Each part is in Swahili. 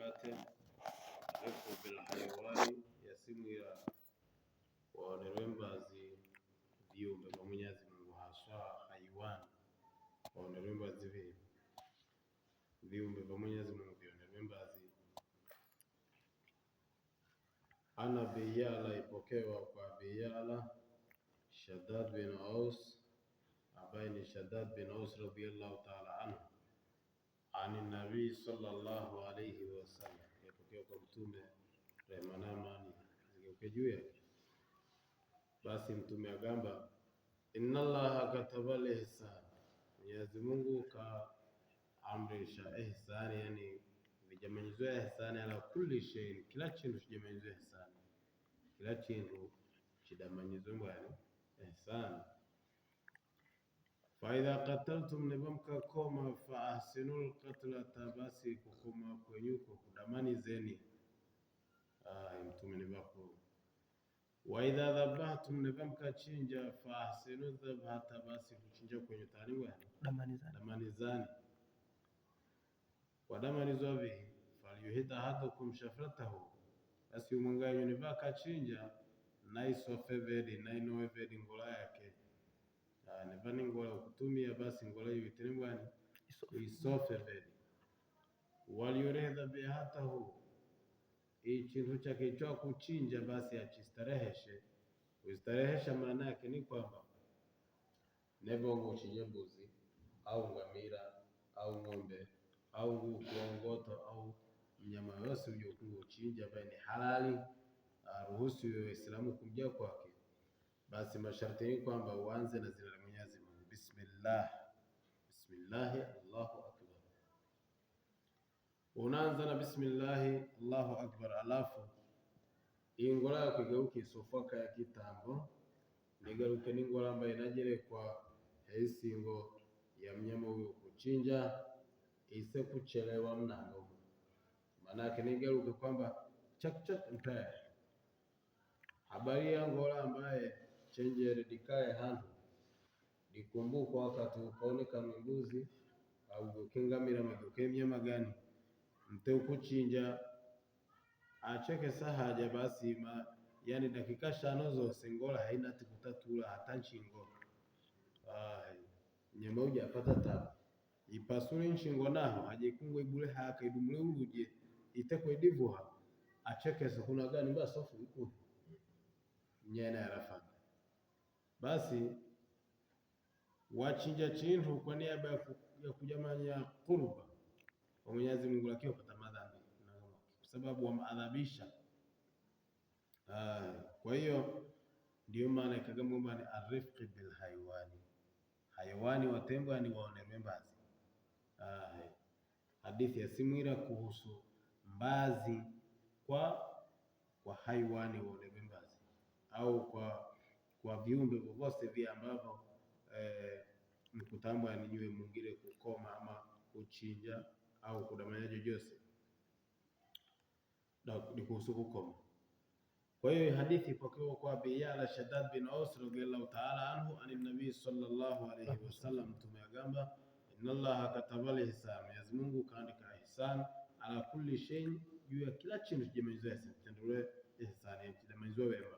mkate rifqu bil hayawani yasimira waonerembazi viumbe vya Mwenyezi Mungu haswa hayawani waonerembazi viumbe vya Mwenyezi Mungu vionerembazi. Ana Biyala ipokewa kwa Biyala Shaddad bin Aus ambaye ni Shaddad bin Aus radhiyallahu ta'ala anhu ani nabii sallallahu alayhi wasallam, ipokewa kwa Mtume rehma na amani zigeuke juu yake. Basi Mtume agamba inna Allaha kataba al-ihsan, Mwenyezi Mungu ka amrisha ihsani, yani vijamanyizwa ihsani ala kulli shay, kila chintu kijamanyizwa ihsani, kila chintu chidamanyizwa mbwani ihsani. Fa idha qataltum, nibamka koma, fa ahsinul qatlata, basi kukoma kwenyuko kudamanizeni. Mtume nibako wa idha dhabahtum, nibamka chinja, fa ahsinu dhabhata, basi kuchinja kwenye tani mbwani damanizani. Wadamanizwa vihi falyuhid ahadukum shafratahu, basi umwangaye nibaka chinja naisofe vedi nainowe vedi ngola yake nivani ngola ukutumia, basi ngola yuitini mbwani isofe vedi. Waliyurehedha bihatahu, ichintu chake icho kuchinja basi achistareheshe. Kuistarehesha maana yake ni kwamba nebongo uchinje mbuzi au ngamira au ng'ombe au kuongoto au mnyama yose uliokuwa uchinja ambaye ni halali, ruhusu Waislamu kumjia kwake, basi masharti ni kwamba uanze na jina la Mwenyezi Mungu, bismillah, Allahu akbar. Unaanza na bismillah Allahu akbar, alafu ingola yako igeuke isofoka ya kitambo nigaruke ningola ambaye inajere kwa heisingo ya mnyama huyo kuchinja ise kuchelewa mnango, maana yake nigaruke kwamba chak mpe habari ya ngola ambaye chenjere dikae hantu dikumbuka wakati ukaoneka mbuzi au ukingamira mageuke mnyama gani mte ukuchinja acheke sahaja, basi yani dakika shano zose ngola haina tikutatula hata nchingo. Nyama uja apata tabu ipasuri nchingo naho ajekungwe ibule haka idumule uluje itekwe idivuha acheke kuna gani basi sofu iku nyena yarafata. Basi wachinja chintu kwa niaba ya kujamanya qurba kwa Mwenyezi Mungu, lakini upata madhambi kwa sababu wamadhabisha. Kwa hiyo ndio maana ikagamba ni arifqi bil haywani, hayawani watembwa ni waonerembazi. Hadithi ya simwira kuhusu mbazi kwa hayawani waonerembazi au kwa viumbe vyovyote vya ambavyo mkutambwa niwe mwingine kukoma ama kuchinja au kudamanya jose ni kuhusu kukoma. Kwa hiyo hadithi ipokewa kwa Biyala Shaddad bin Aus radhiyallahu ta'ala anhu ani nabii sallallahu alayhi wasallam, tumegamba inna Allaha kataba al-ihsan, Mwenyezi Mungu kaandika ihsan ala kulli shay, juu ya kila chintu kimejizwa ihsan, tendele ihsan kimejizwa wema.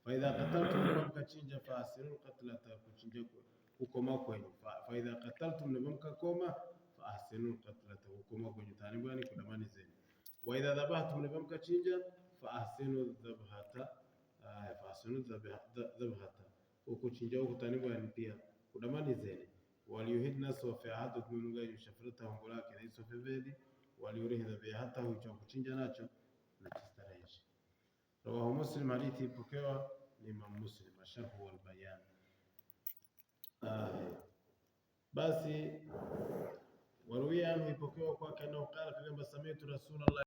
Fa idha qataltum, mkachinja, fa asirul qatlata, kuchinja ukoma kwenye. Fa idha qataltum, mkakoma, fa asirul qatlata, ukoma kwenye tani bwana kudamani zeni. Wa idha dhabahtum, mkachinja, fa ahsinu dhabhata, ukuchinja ukutani bwana pia kudamani zeni. Waliyuhidna sofe ahadukum munga shafrata ngola yake na isofe vedi, waliyurehedha bihata ucho kuchinja nacho na kistarehesha. Rawahu Muslim, hadithi ipokewa ni Imam Muslim, asharhu wal bayan. Basi waruia ipokewa kwa kana ukala kagamba samitu Rasulullah